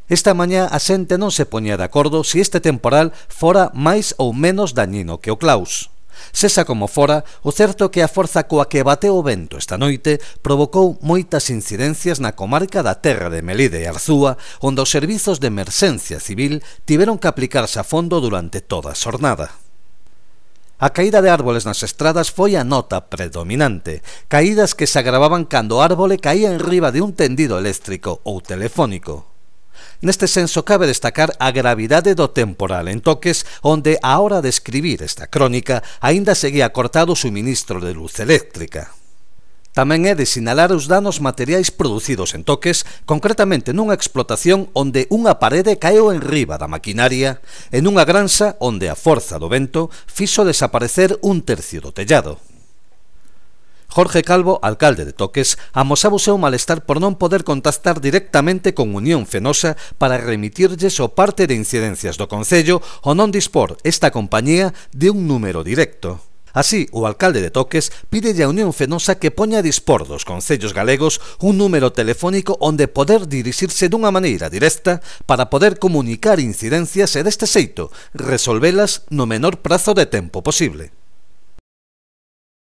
Esta mañá a xente non se poñía de acordo se este temporal fora máis ou menos dañino que o Klaus. Sexa como fora, o certo é que a forza coa que bateu o vento esta noite provocou moitas incidencias na comarca da terra de Melide e Arzúa, onde os servizos de emerxencia civil tiveron que aplicarse a fondo durante toda a xornada. A caída de árboles nas estradas foi a nota predominante, caídas que se agravaban cando o árbole caía enriba de un tendido eléctrico ou telefónico. Neste senso cabe destacar a gravidade do temporal en Toques, onde á hora de escribir esta crónica aínda seguía cortado o suministro de luz eléctrica. Tamén é de sinalar os danos materiais producidos en Toques, concretamente nunha explotación onde unha parede caeu enriba da maquinaria e nunha granxa onde a forza do vento fixo desaparecer un tercio do tellado. Jorge Calvo, alcalde de Toques, amosaba o seu malestar por non poder contactar directamente con Unión Fenosa para remitirlles o parte de incidencias do Concello ou non dispor esta compañía de un número directo. Así, o alcalde de Toques pídelle a Unión Fenosa que poña a dispor dos concellos galegos un número telefónico onde poder dirixirse dunha maneira directa para poder comunicar incidencias e deste xeito resolvelas no menor prazo de tempo posible.